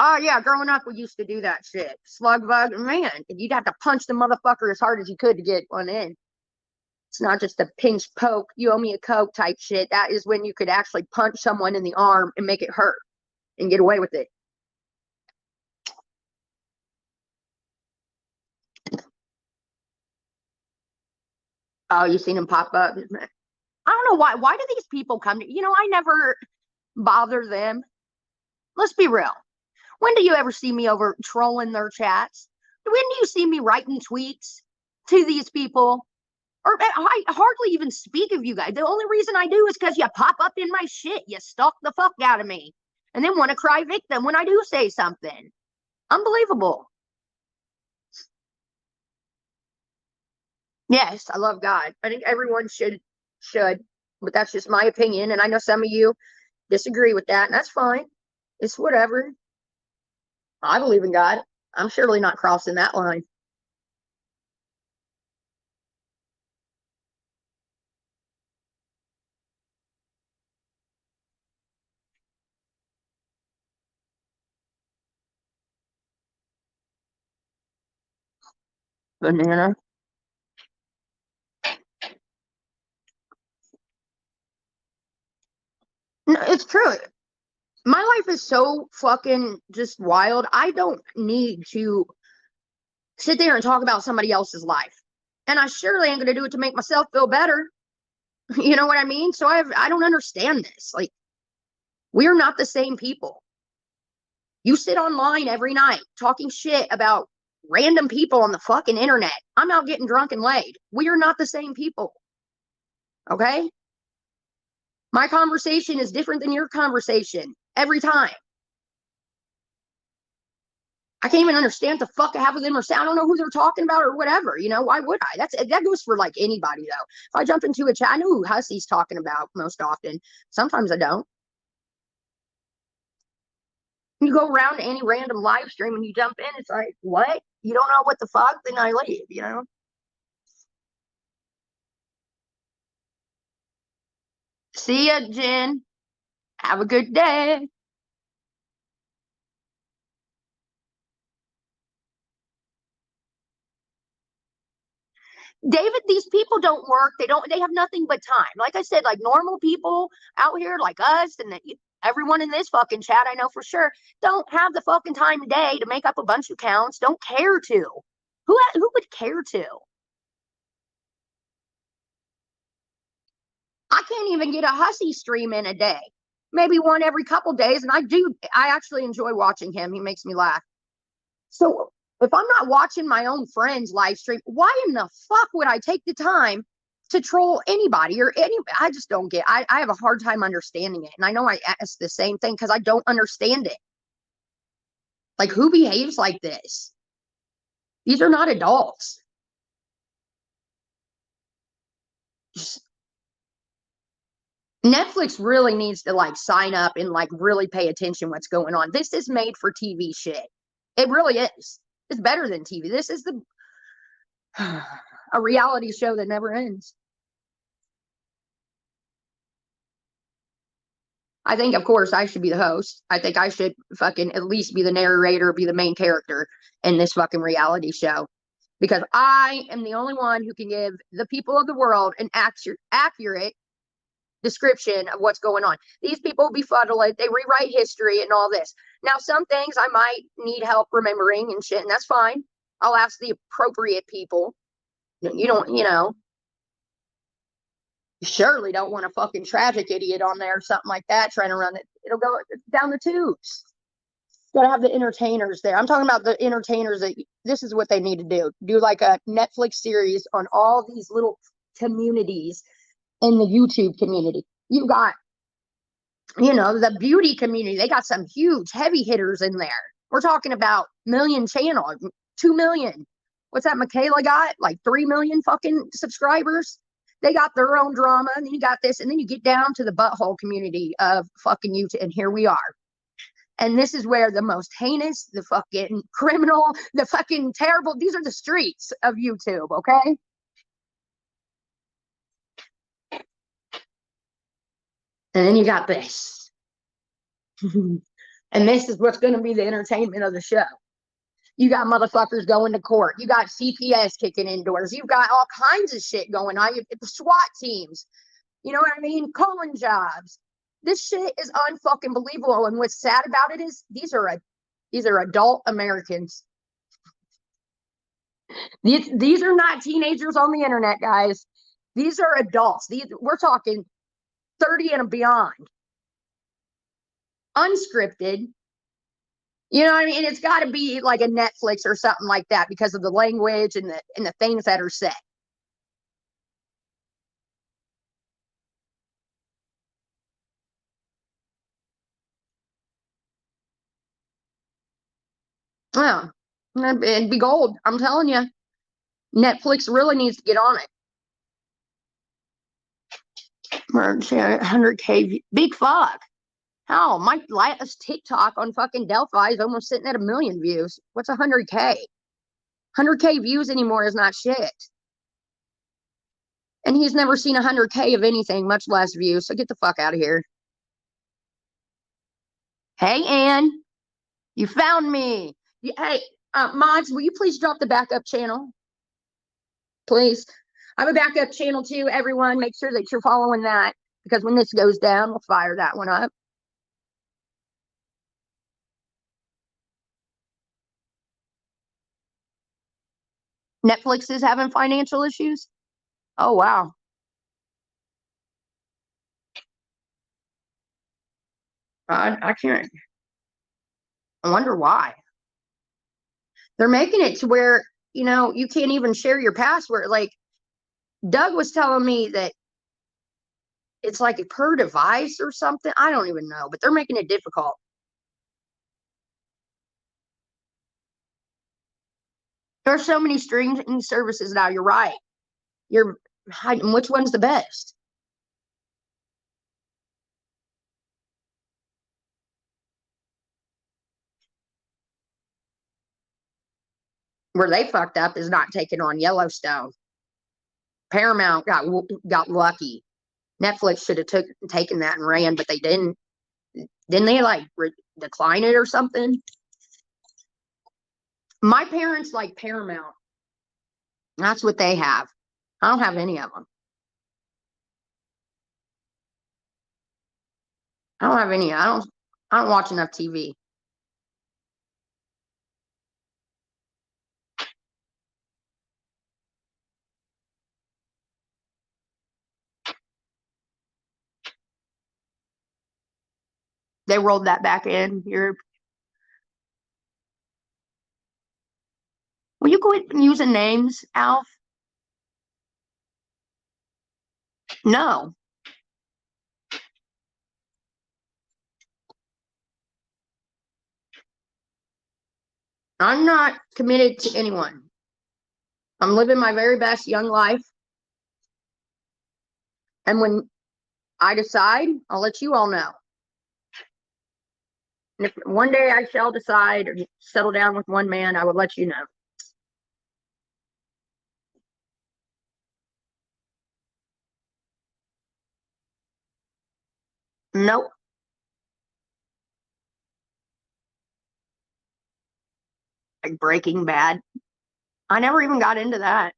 S1: Oh yeah, growing up we used to do that shit. Slug bug, man, you'd have to punch the motherfucker as hard as you could to get one in. It's not just a pinch poke, you owe me a Coke type shit. That is when you could actually punch someone in the arm and make it hurt and get away with it. Oh, you seen him pop up? I don't know why. Why do these people come to, I never bother them. Let's be real. When do you ever see me over trolling their chats? When do you see me writing tweets to these people? Or I hardly even speak of you guys. The only reason I do is because you pop up in my shit. You stalk the fuck out of me. And then want to cry victim when I do say something. Unbelievable. Yes, I love God. I think everyone should, but that's just my opinion. And I know some of you disagree with that, and that's fine. It's whatever. I believe in God. I'm surely not crossing that line. Banana. No, it's true. My life is so fucking just wild. I don't need to sit there and talk about somebody else's life. And I surely ain't gonna do it to make myself feel better. You know what I mean? So I don't understand this. Like, we're not the same people. You sit online every night talking shit about random people on the fucking internet. I'm out getting drunk and laid. We are not the same people. Okay? My conversation is different than your conversation every time. I can't even understand the fuck half of them are saying. I don't know who they're talking about or whatever. Why would I? That goes for like anybody though. If I jump into a chat, I know who Hussy's talking about most often. Sometimes I don't. You go around to any random live stream and you jump in, it's like, what? You don't know what the fuck? Then I leave. See ya, Jen. Have a good day. David, these people don't work. They have nothing but time. Like I said, like normal people out here like us and everyone in this fucking chat, I know for sure, don't have the fucking time of day to make up a bunch of accounts, don't care to. Who would care to? I can't even get a Hussy stream in a day. Maybe one every couple days. And I actually enjoy watching him. He makes me laugh. So if I'm not watching my own friends live stream, why in the fuck would I take the time to troll anybody or any. I just don't get. I have a hard time understanding it, and I know I ask the same thing because I don't understand it. Like, who behaves like this? These are not adults. Netflix really needs to like sign up and like really pay attention what's going on. This is made for TV shit. It really is. It's better than TV. This is the a reality show that never ends. I think, of course, I should be the host. I think I should fucking at least be the narrator, be the main character in this fucking reality show. Because I am the only one who can give the people of the world an accurate description of what's going on. These people befuddle it. They rewrite history and all this. Now, some things I might need help remembering and shit, and that's fine. I'll ask the appropriate people. You don't, you surely don't want a fucking tragic idiot on there or something like that trying to run it. It'll go down the tubes. Gotta have the entertainers there. I'm talking about the entertainers that this is what they need to do. Do like a Netflix series on all these little communities in the YouTube community. You got, the beauty community. They got some huge heavy hitters in there. We're talking about million channel, 2 million. What's that Michaela got? Like 3 million fucking subscribers. They got their own drama, and then you got this, and then you get down to the butthole community of fucking YouTube, and here we are. And this is where the most heinous, the fucking criminal, the fucking terrible, these are the streets of YouTube, okay? And then you got this. And this is what's going to be the entertainment of the show. You got motherfuckers going to court. You got CPS kicking indoors. You've got all kinds of shit going on. You the SWAT teams. You know what I mean? Calling jobs. This shit is unfucking believable. And what's sad about it is these are adult Americans. These are not teenagers on the internet, guys. These are adults. We're talking 30 and beyond. Unscripted. You know what I mean? It's got to be like a Netflix or something like that because of the language and the things that are said. Yeah, it'd be gold. I'm telling you, Netflix really needs to get on it. 100K, big fuck. Hell, my last TikTok on fucking Delphi is almost sitting at 1 million views. What's 100K? 100K views anymore is not shit. And he's never seen 100K of anything, much less views. So get the fuck out of here. Hey, Ann, you found me. Hey, mods, will you please drop the backup channel? Please. I have a backup channel too, everyone. Make sure that you're following that because when this goes down, we'll fire that one up. Netflix is having financial issues. Oh, wow. I can't. I wonder why. They're making it to where, you can't even share your password. Like, Doug was telling me that it's like per device or something. I don't even know, but they're making it difficult. There's so many streaming services now. You're right. You're hiding. Which one's the best? Where they fucked up is not taking on Yellowstone. Paramount got lucky. Netflix should have taken that and ran, but they didn't. Didn't they like decline it or something? My parents like Paramount. That's what they have. I don't have any of them. I don't have any. I don't watch enough TV. They rolled that back in. Will you quit using names, Alf? No. I'm not committed to anyone. I'm living my very best young life. And when I decide, I'll let you all know. And if one day I shall decide or settle down with one man, I will let you know. Nope. Like Breaking Bad. I never even got into that.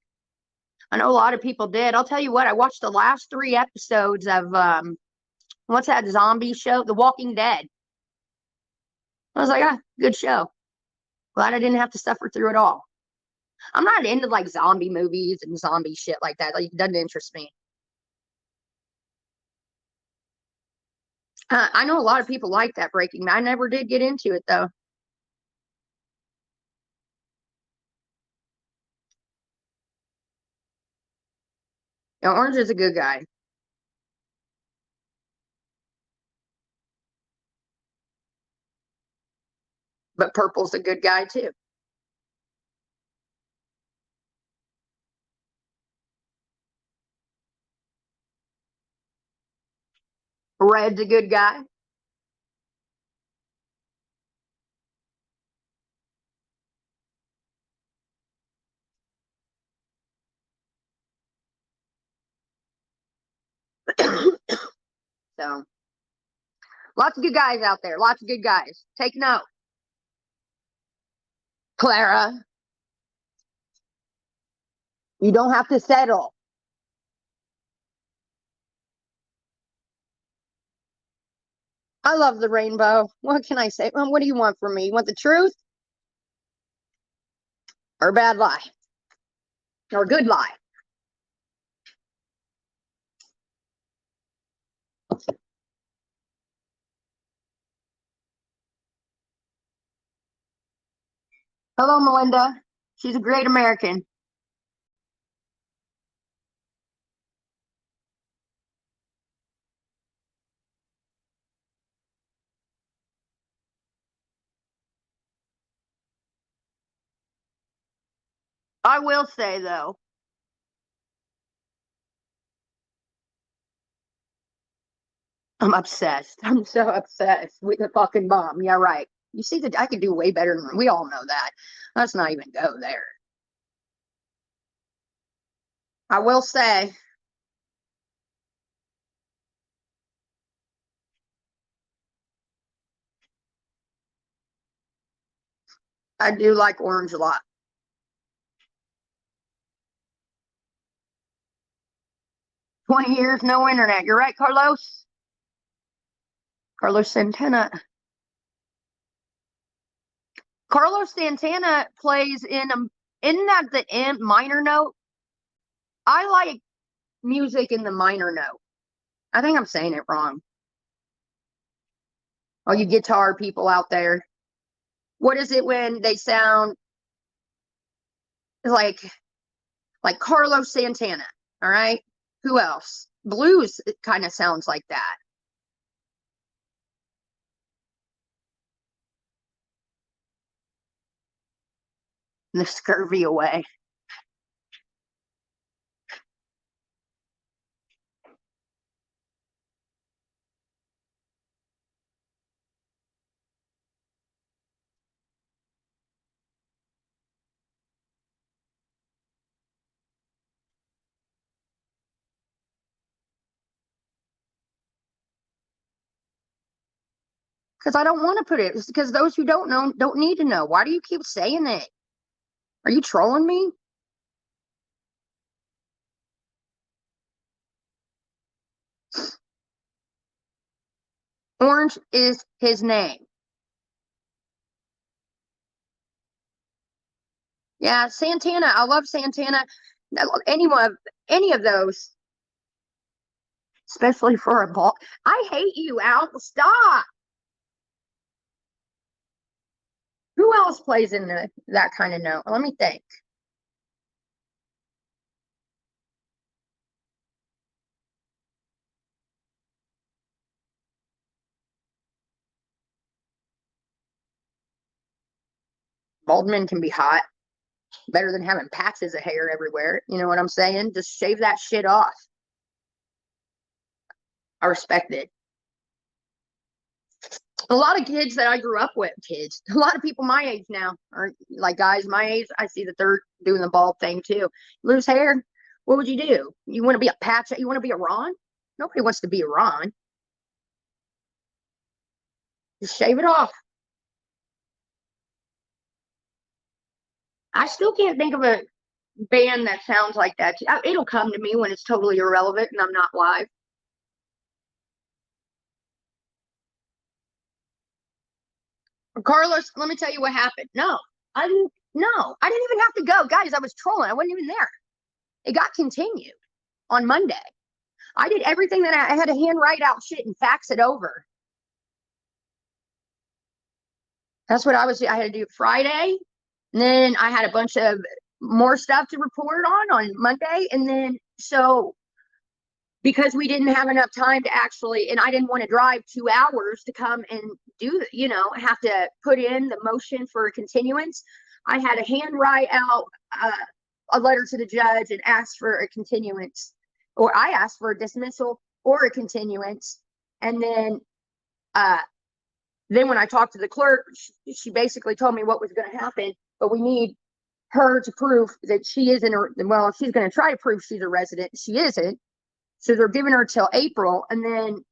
S1: I know a lot of people did. I'll tell you what, I watched the last 3 episodes of what's that zombie show? The Walking Dead. I was like, good show. Glad I didn't have to suffer through it all. I'm not into like zombie movies and zombie shit like that. Like, it doesn't interest me. I know a lot of people like that Breaking Bad. I never did get into it though. You know, Orange is a good guy, but Purple's a good guy too. Red's a good guy. So lots of good guys out there. Lots of good guys. Take note. Clara, you don't have to settle. I love the rainbow. What can I say? What do you want from me? You want the truth or a bad lie or a good lie? Hello, Melinda. She's a great American. I will say, though, I'm obsessed. I'm so obsessed with the fucking bomb. Yeah, right. You see that I could do way better than we all know that. Let's not even go there. I will say, I do like orange a lot. 20 years, no internet. You're right, Carlos. Carlos Santana. Carlos Santana plays in a. Isn't that the M minor note? I like music in the minor note. I think I'm saying it wrong. All you guitar people out there. What is it when they sound like Carlos Santana? All right. Who else? Blues, it kind of sounds like that. The scurvy away. Because I don't want to put it. It's because those who don't know don't need to know. Why do you keep saying it? Are you trolling me? Orange is his name. Yeah, Santana. I love Santana. Anyone, any of those, especially for a ball. I hate you, Al. Stop. Who else plays in that kind of note? Let me think. Bald men can be hot. Better than having patches of hair everywhere. You know what I'm saying? Just shave that shit off. I respect it. A lot of kids that I grew up with, a lot of people my age now, or like guys my age, I see that they're doing the bald thing too. Lose hair, what would you do? You want to be a patch? You want to be a Ron? Nobody wants to be a Ron. Just shave it off. I still can't think of a band that sounds like that. It'll come to me when it's totally irrelevant and I'm not live. Carlos, let me tell you what happened. No, I didn't. No, I didn't even have to go, guys. I was trolling. I wasn't even there. It got continued on Monday. I did everything that I had to hand write out shit and fax it over. That's what I had to do Friday. And then I had a bunch of more stuff to report on Monday. And then, so because we didn't have enough time to actually, and I didn't want to drive 2 hours to come and do, have to put in the motion for a continuance. I had to hand write out a letter to the judge and ask for a continuance, or I asked for a dismissal or a continuance. And then when I talked to the clerk, she basically told me what was going to happen, but we need her to prove that she isn't, well, she's going to try to prove she's a resident. She isn't. So they're giving her till April, and then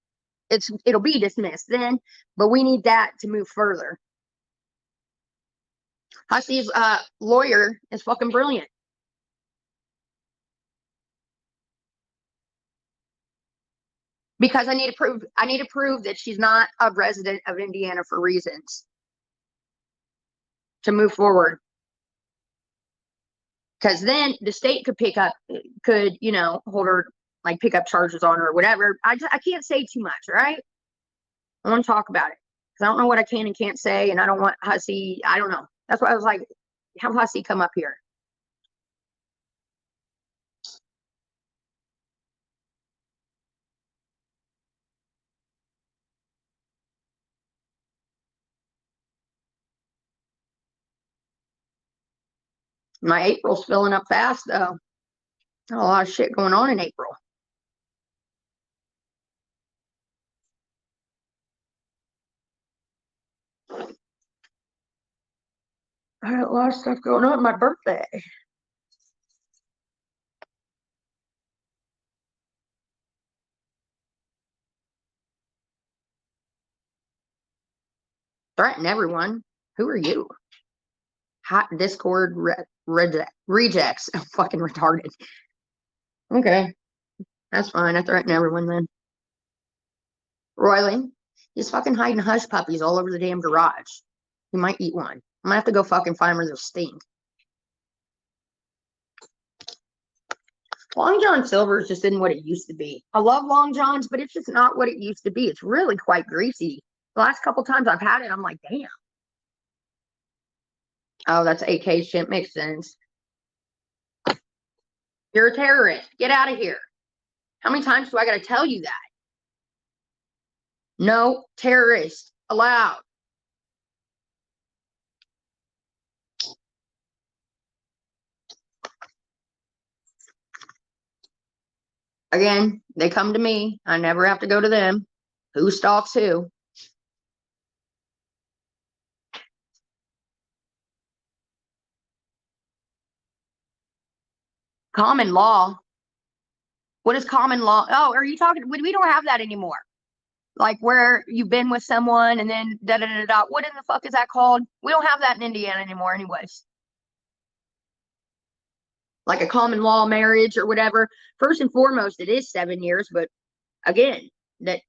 S1: it'll be dismissed then, but we need that to move further. Hussey's lawyer is fucking brilliant. Because I need to prove that she's not a resident of Indiana for reasons to move forward. Because then the state could hold her, like pick up charges on her or whatever. I can't say too much, right? I want to talk about it because I don't know what I can and can't say, and I don't want Hussey. I don't know. That's why I was like, have Hussey come up here. My April's filling up fast though. A lot of shit going on in April. I had a lot of stuff going on my birthday. Threaten everyone. Who are you? Hot Discord rejects. I'm fucking retarded. Okay. That's fine. I threaten everyone then. Royally, he's fucking hiding hush puppies all over the damn garage. He might eat one. I'm gonna have to go fucking find where they'll stink. Long John Silver's just isn't what it used to be. I love Long Johns, but it's just not what it used to be. It's really quite greasy. The last couple times I've had it, I'm like, damn. Oh, that's AK shit. Makes sense. You're a terrorist. Get out of here. How many times do I gotta tell you that? No terrorist allowed. Again, they come to me. I never have to go to them. Who stalks who? Common law. What is common law? Oh, are you talking? We don't have that anymore. Like where you've been with someone and then da da da da. What in the fuck is that called? We don't have that in Indiana anymore, anyways. Like a common law marriage or whatever. First and foremost, it is 7 years, but again, that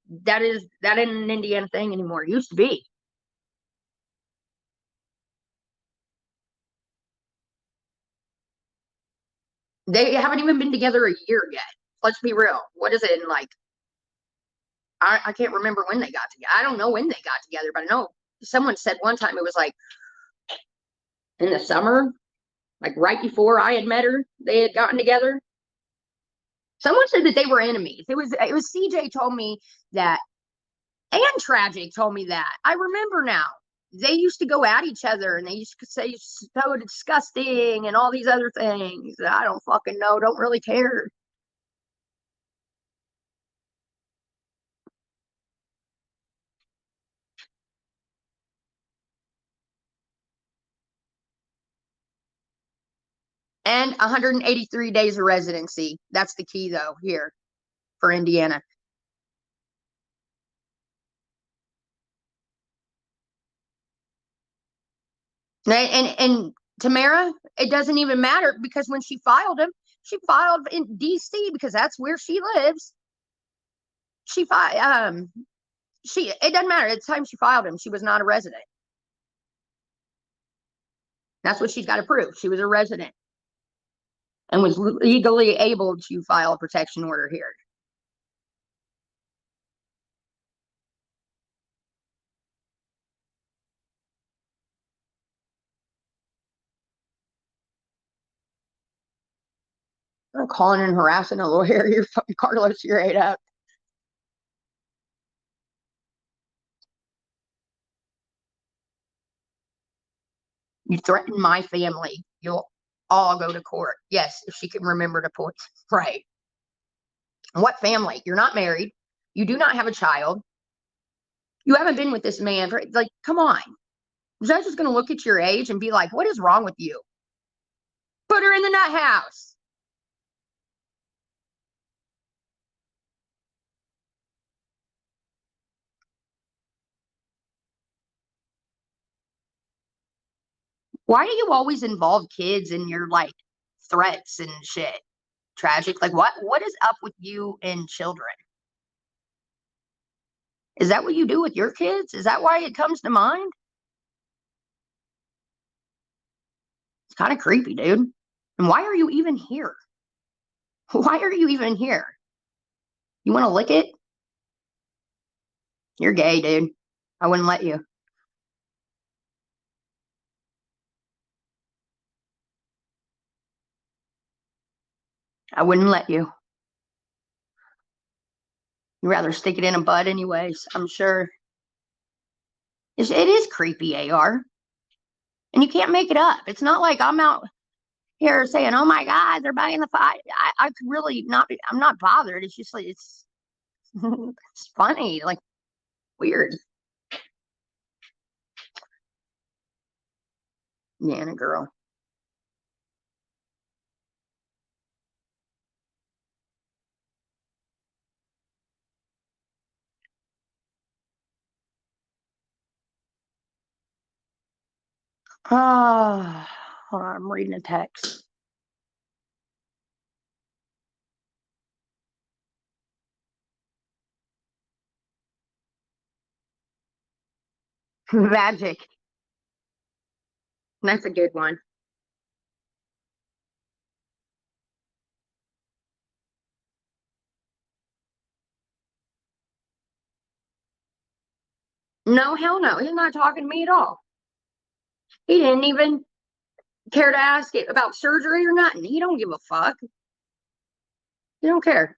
S1: isn't an Indiana thing anymore. It used to be. They haven't even been together a year yet. Let's be real. What is it in like? I can't remember when they got together. I don't know when they got together, but I know someone said one time it was like in the summer, like right before I had met her, they had gotten together. Someone said that they were enemies. It was CJ told me that, and Tragic told me that. I remember now. they used to go at each other and they used to say so disgusting and all these other things. I don't fucking know. Don't really care. And 183 days of residency. That's the key, though, here for Indiana. And Tamara, it doesn't even matter because when she filed him, she filed in D.C. because that's where she lives. She filed. It doesn't matter. At the time she filed him, she was not a resident. That's what she's got to prove. She was a resident and was legally able to file a protection order here. I'm calling and harassing a lawyer. You're fucking Carlos. You're ate up. You threaten my family. You'll all go to court. Yes, if she can remember to put right. What family? You're not married. You do not have a child. You haven't been with this man for like, come on. The judge is going to look at your age and be like, what is wrong with you? Put her in the nut house. Why do you always involve kids in your like threats and shit? Tragic. Like what is up with you and children? Is that what you do with your kids? Is that why it comes to mind? It's kind of creepy, dude. And why are you even here? Why are you even here? You want to lick it? You're gay, dude. I wouldn't let you. I wouldn't let you. You'd rather stick it in a butt anyways, I'm sure. It is creepy, AR. And you can't make it up. It's not like I'm out here saying, oh my God, they're banging the fight. I could really not be, I'm not bothered. It's just like, it's, it's funny, like weird. Nana girl. Oh, hold on, I'm reading a text. Magic. That's a good one. No, hell no. He's not talking to me at all. He didn't even care to ask it about surgery or nothing. He don't give a fuck. He don't care.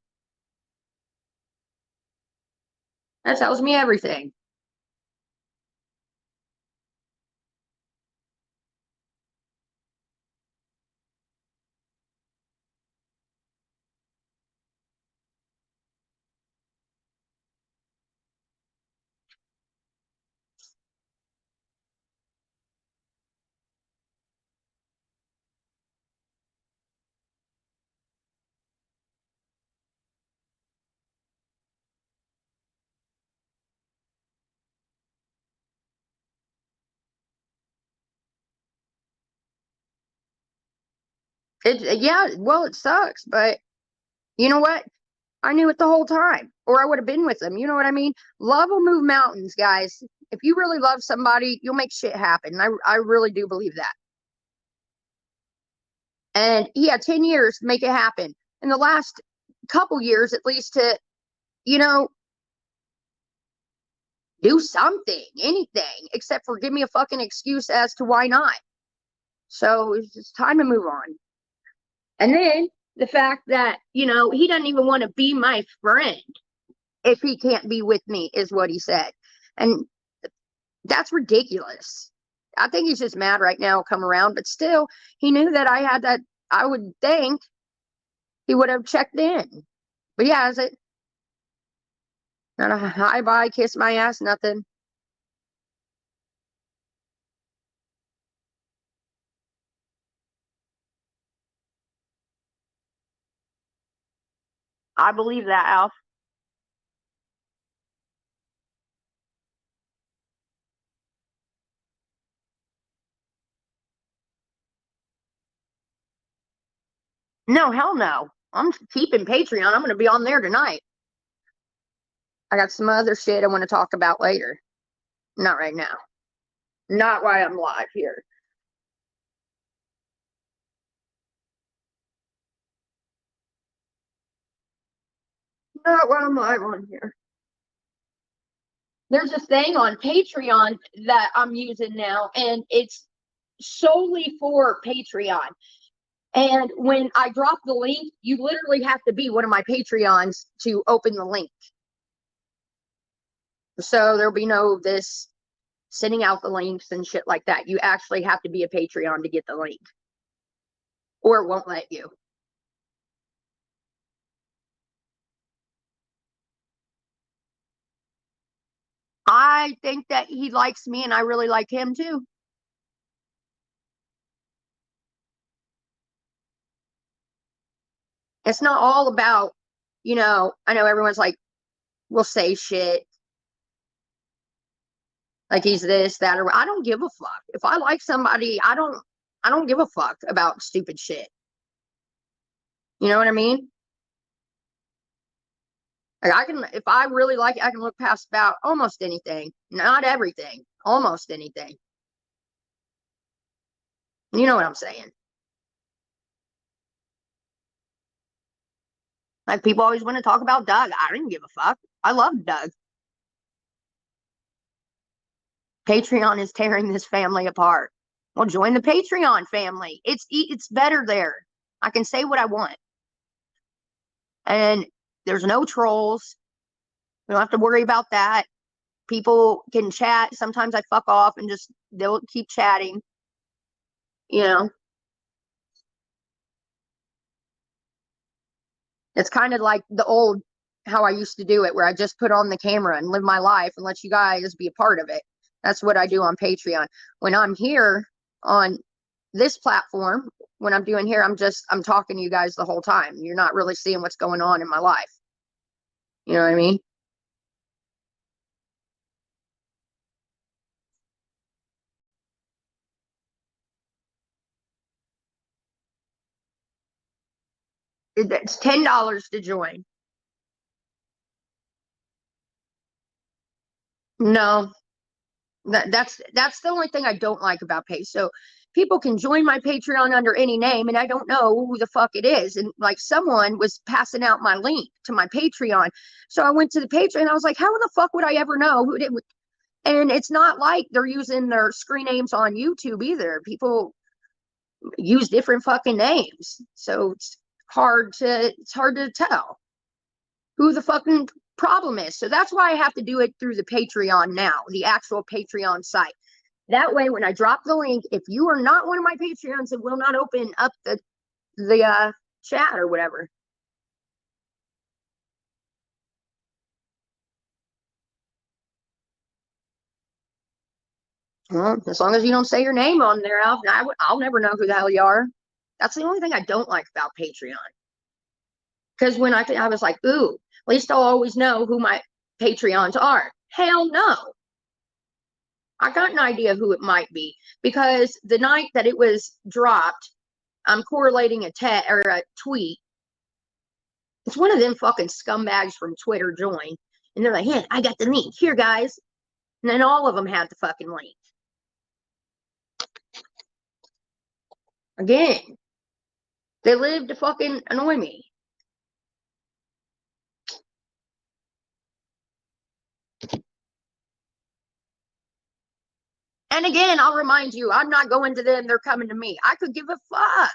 S1: That tells me everything. Yeah, well, it sucks, but you know what? I knew it the whole time, or I would have been with them. You know what I mean? Love will move mountains, guys. If you really love somebody, you'll make shit happen. I really do believe that. And he had 10 years to make it happen. In the last couple years, at least, to, you know, do something, anything, except for give me a fucking excuse as to why not. So it's time to move on. And then the fact that, he doesn't even want to be my friend if he can't be with me, is what he said. And That's ridiculous. I think he's just mad right now, come around, but still, he knew that I had that. I would think he would have checked in, but he hasn't. Not a hi, bye, kiss my ass, nothing. I believe that, Alf. No, hell no. I'm keeping Patreon. I'm going to be on there tonight. I got some other shit I want to talk about later. Not right now. Not while I'm live here. Not while I'm live on here. There's a thing on Patreon that I'm using now, and it's solely for Patreon. And when I drop the link, you literally have to be one of my Patreons to open the link. So there'll be no this sending out the links and shit like that. You actually have to be a Patreon to get the link, or it won't let you. I think that he likes me and I really like him too. It's not all about, I know everyone's like, will say shit like he's this, that, or I don't give a fuck. If I like somebody, I don't give a fuck about stupid shit. You know what I mean? Like I can, if I really like it, I can look past about almost anything. Not everything, almost anything. You know what I'm saying? Like people always want to talk about Doug. I didn't give a fuck. I love Doug. Patreon is tearing this family apart. Well, join the Patreon family. It's better there. I can say what I want. And there's no trolls. We don't have to worry about that. People can chat. Sometimes I fuck off and just they'll keep chatting. You know, it's kind of like the old how I used to do it, where I just put on the camera and live my life and let you guys be a part of it. That's what I do on Patreon. When I'm here on this platform, when I'm doing here, I'm talking to you guys the whole time. You're not really seeing what's going on in my life. You know what I mean? It's $10 to join. No, that's the only thing I don't like about Pay. So people can join my Patreon under any name, and I don't know who the fuck it is. And like someone was passing out my link to my Patreon, so I went to the Patreon. And I was like, how the fuck would I ever know who it? And it's not like they're using their screen names on YouTube either. People use different fucking names, so it's hard to tell who the fucking problem is. So that's why I have to do it through the Patreon now, the actual Patreon site. That way, when I drop the link, if you are not one of my Patreons, it will not open up the chat or whatever. Well, as long as you don't say your name on there, I'll never know who the hell you are. That's the only thing I don't like about Patreon. Because when I was like, ooh, at least I'll always know who my Patreons are. Hell no. I got an idea who it might be because the night that it was dropped, I'm correlating a tweet. It's one of them fucking scumbags from Twitter joined, and they're like, "Yeah, I got the link here, guys." And then all of them had the fucking link. Again, they live to fucking annoy me. And again, I'll remind you, I'm not going to them, they're coming to me. I could give a fuck.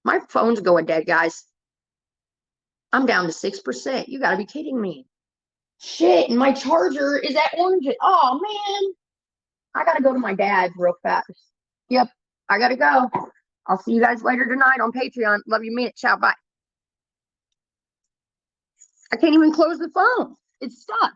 S1: My phone's going dead, guys. I'm down to 6%. You gotta be kidding me. Shit, and my charger is at Orange. Oh man, I gotta go to my dad's real fast. Yep, I gotta go. I'll see you guys later tonight on Patreon. Love you, mean it. Ciao, bye. I can't even close the phone. It's stuck.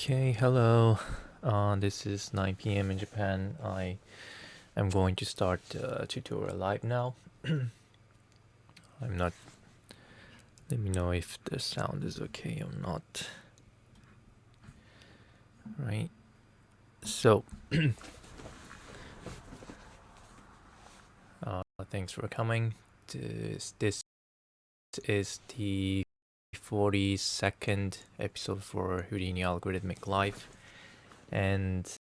S2: Okay, hello. This is 9 p.m. in Japan. I am going to start tutorial live now. I'm not. Let me know if the sound is okay or not. Right. So, thanks for coming. This is the 42nd episode for Houdini Algorithmic Life, and